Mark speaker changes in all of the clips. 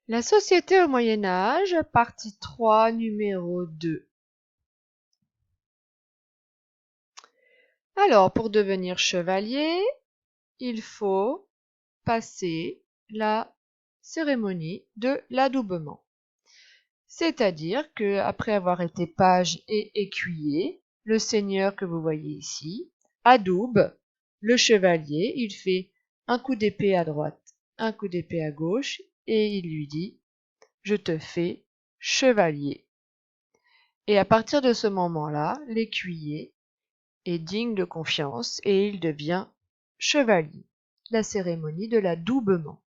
Speaker 1: La société au Moyen Âge, partie 3, numéro 2. Alors, pour devenir chevalier, il faut passer la cérémonie de l'adoubement. C'est-à-dire que, après avoir été page et écuyer, le seigneur que vous voyez ici adoube le chevalier. Il fait un coup d'épée à droite, un coup d'épée à gauche, et il lui dit « Je te fais chevalier ». Et à partir de ce moment-là, l'écuyer est digne de confiance et il devient chevalier. La cérémonie de l'adoubement.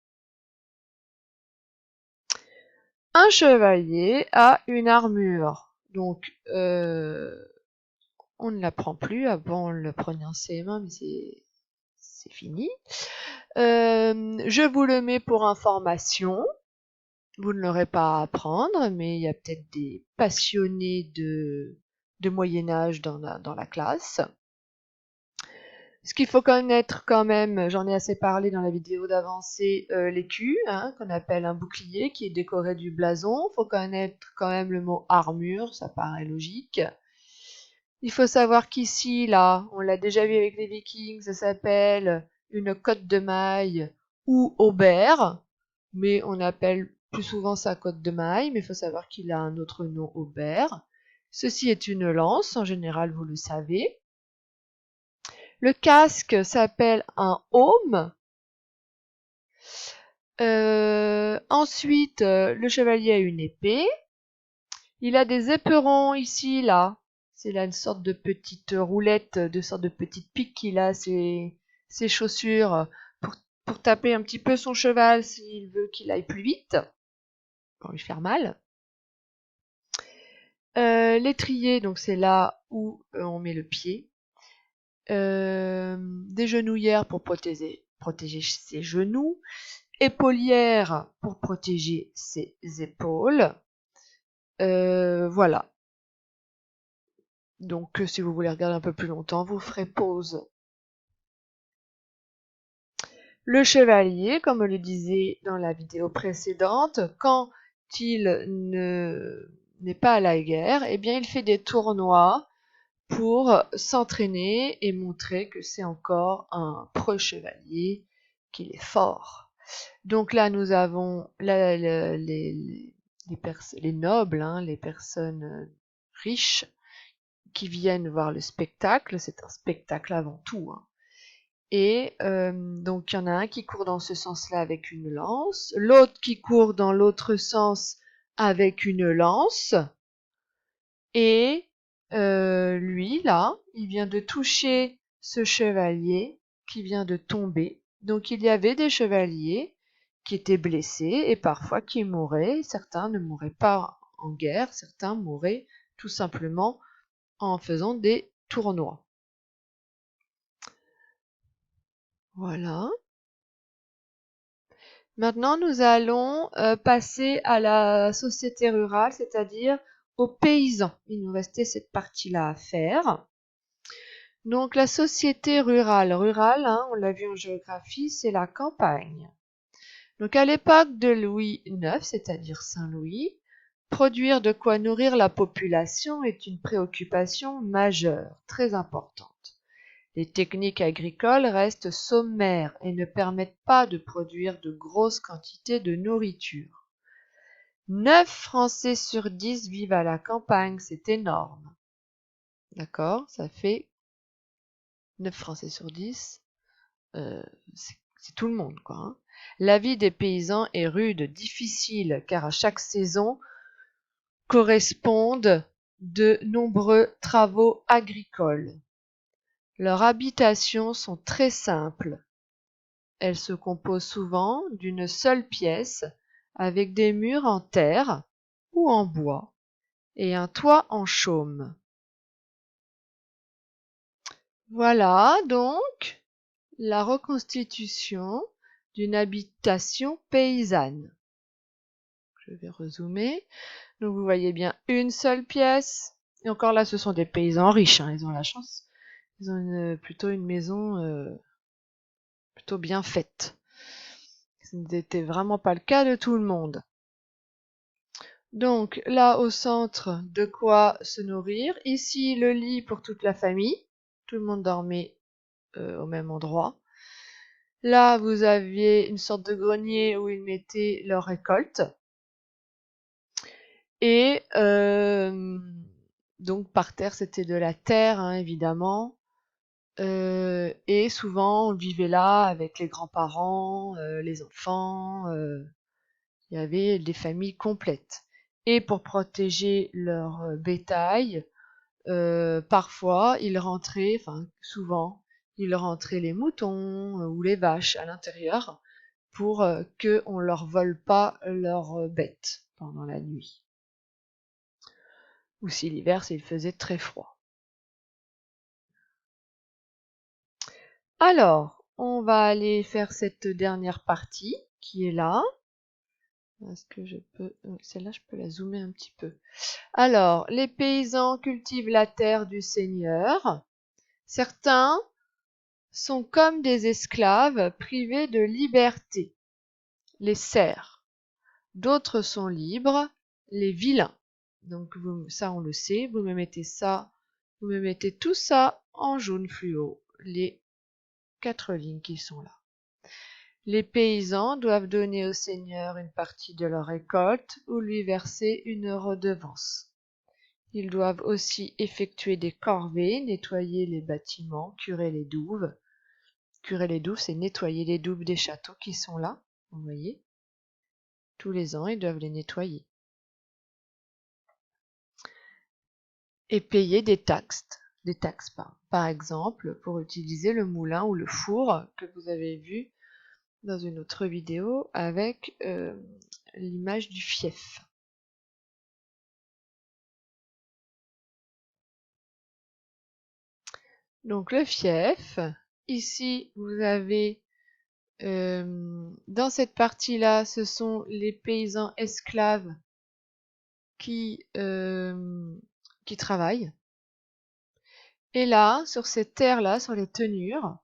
Speaker 1: Un chevalier a une armure. Donc, on ne la prend plus. Avant, on le prenait en CM1, mais c'est fini. Je vous le mets pour information. Vous ne l'aurez pas à apprendre, mais il y a peut-être des passionnés de Moyen-Âge dans la classe. Ce qu'il faut connaître quand même, j'en ai assez parlé dans la vidéo d'avant, c'est l'écu, qu'on appelle un bouclier, qui est décoré du blason. Il faut connaître quand même le mot armure, ça paraît logique. Il faut savoir qu'ici, là, on l'a déjà vu avec les Vikings, ça s'appelle une cotte de maille ou aubert, mais on appelle plus souvent ça cotte de maille, mais il faut savoir qu'il a un autre nom, aubert. Ceci est une lance, en général vous le savez. Le casque s'appelle un aume. Ensuite, le chevalier a une épée. Il a des éperons ici, là. C'est là une sorte de petite roulette, de sorte de petite pique qu'il a ses chaussures pour taper un petit peu son cheval s'il veut qu'il aille plus vite, pour lui faire mal. L'étrier, donc c'est là où on met le pied. Des genouillères pour protéger ses genoux. Épaulière pour protéger ses épaules. Voilà. Donc, si vous voulez regarder un peu plus longtemps, vous ferez pause. Le chevalier, comme on le disait dans la vidéo précédente, quand il n'est pas à la guerre, eh bien, il fait des tournois pour s'entraîner et montrer que c'est encore un pro-chevalier, qu'il est fort. Donc là, nous avons les nobles, les personnes riches qui viennent voir le spectacle. C'est un spectacle avant tout. Et donc, il y en a un qui court dans ce sens-là avec une lance, l'autre qui court dans l'autre sens avec une lance, et lui, là, il vient de toucher ce chevalier qui vient de tomber. Donc, il y avait des chevaliers qui étaient blessés et parfois qui mouraient. Certains ne mouraient pas en guerre, certains mouraient tout simplement en faisant des tournois. Voilà. Maintenant, nous allons passer à la société rurale, c'est-à-dire aux paysans. Il nous restait cette partie-là à faire. Donc, la société rurale, on l'a vu en géographie, c'est la campagne. Donc, à l'époque de Louis IX, c'est-à-dire Saint-Louis, produire de quoi nourrir la population est une préoccupation majeure, très importante. Les techniques agricoles restent sommaires et ne permettent pas de produire de grosses quantités de nourriture. 9 Français sur 10 vivent à la campagne, c'est énorme. D'accord? Ça fait 9 Français sur 10. C'est tout le monde, quoi. La vie des paysans est rude, difficile, car à chaque saison correspondent de nombreux travaux agricoles. Leurs habitations sont très simples. Elles se composent souvent d'une seule pièce avec des murs en terre ou en bois et un toit en chaume. Voilà donc la reconstitution d'une habitation paysanne. Je vais rezoomer. Donc vous voyez bien une seule pièce. Et encore là, ce sont des paysans riches, ils ont la chance. Ils ont plutôt une maison plutôt bien faite. Ce n'était vraiment pas le cas de tout le monde. Donc là au centre, de quoi se nourrir. Ici le lit pour toute la famille. Tout le monde dormait au même endroit. Là vous aviez une sorte de grenier où ils mettaient leurs récoltes. Et donc par terre c'était de la terre hein, évidemment. Et souvent on vivait là avec les grands-parents, les enfants. Il y avait des familles complètes. Et pour protéger leur bétail, parfois ils rentraient, enfin souvent, ils rentraient les moutons ou les vaches à l'intérieur pour que on leur vole pas leurs bêtes pendant la nuit. Ou si l'hiver, s'il faisait très froid. Alors, on va aller faire cette dernière partie qui est là. Est-ce que je peux... Celle-là, je peux la zoomer un petit peu. Alors, les paysans cultivent la terre du Seigneur. Certains sont comme des esclaves privés de liberté, les serfs. D'autres sont libres, les vilains. Donc ça, on le sait. Vous me mettez ça, vous me mettez tout ça en jaune fluo. Les 4 lignes qui sont là. Les paysans doivent donner au Seigneur une partie de leur récolte ou lui verser une redevance. Ils doivent aussi effectuer des corvées, nettoyer les bâtiments, curer les douves. Curer les douves, c'est nettoyer les douves des châteaux qui sont là, vous voyez. Tous les ans, ils doivent les nettoyer. Et payer des taxes. Par exemple, pour utiliser le moulin ou le four que vous avez vu dans une autre vidéo avec l'image du fief. Donc le fief, ici vous avez dans cette partie-là, ce sont les paysans esclaves qui travaillent. Et là, sur ces terres-là, sur les tenures,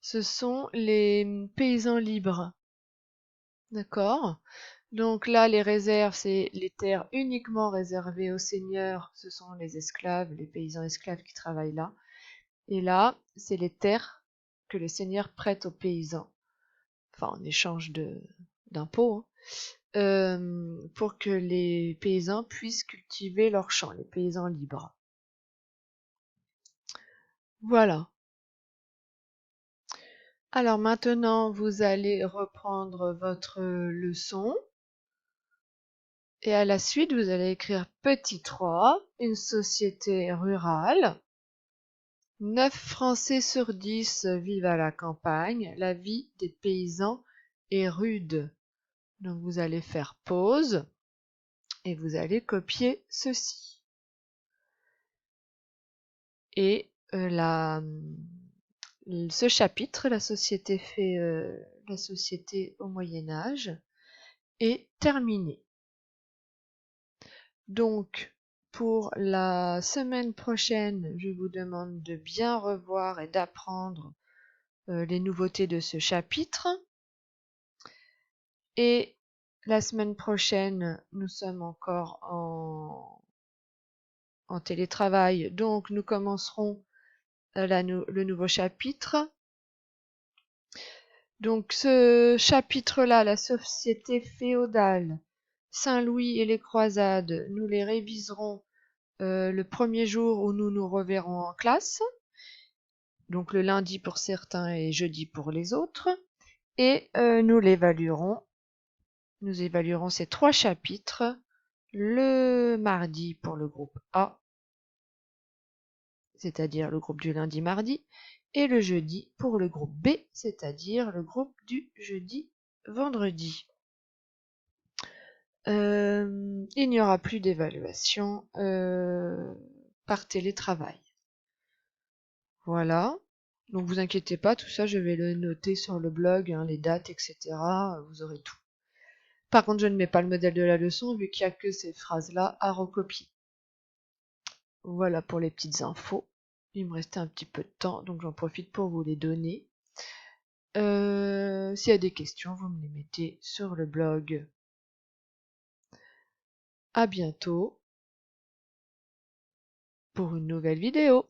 Speaker 1: ce sont les paysans libres. D'accord? Donc là, les réserves, c'est les terres uniquement réservées aux seigneurs, ce sont les esclaves, les paysans esclaves qui travaillent là. Et là, c'est les terres que le seigneur prête aux paysans, enfin en échange d'impôts, pour que les paysans puissent cultiver leurs champs, les paysans libres. Voilà. Alors maintenant, vous allez reprendre votre leçon. Et à la suite, vous allez écrire petit 3, une société rurale. 9 Français sur 10 vivent à la campagne. La vie des paysans est rude. Donc vous allez faire pause et vous allez copier ceci. Et ce chapitre, la société au Moyen Âge, est terminé. Donc, pour la semaine prochaine, je vous demande de bien revoir et d'apprendre les nouveautés de ce chapitre. Et la semaine prochaine, nous sommes encore en télétravail, donc nous commencerons le nouveau chapitre. Donc ce chapitre-là, la société féodale, Saint-Louis et les croisades, nous les réviserons le premier jour où nous nous reverrons en classe, donc le lundi pour certains et jeudi pour les autres, et nous évaluerons ces 3 chapitres le mardi pour le groupe A, c'est-à-dire le groupe du lundi-mardi, et le jeudi pour le groupe B, c'est-à-dire le groupe du jeudi-vendredi. Il n'y aura plus d'évaluation par télétravail. Voilà. Donc vous inquiétez pas, tout ça je vais le noter sur le blog, hein, les dates, etc. Vous aurez tout. Par contre, je ne mets pas le modèle de la leçon vu qu'il n'y a que ces phrases-là à recopier. Voilà pour les petites infos. Il me restait un petit peu de temps, donc j'en profite pour vous les donner. S'il y a des questions, vous me les mettez sur le blog. À bientôt pour une nouvelle vidéo.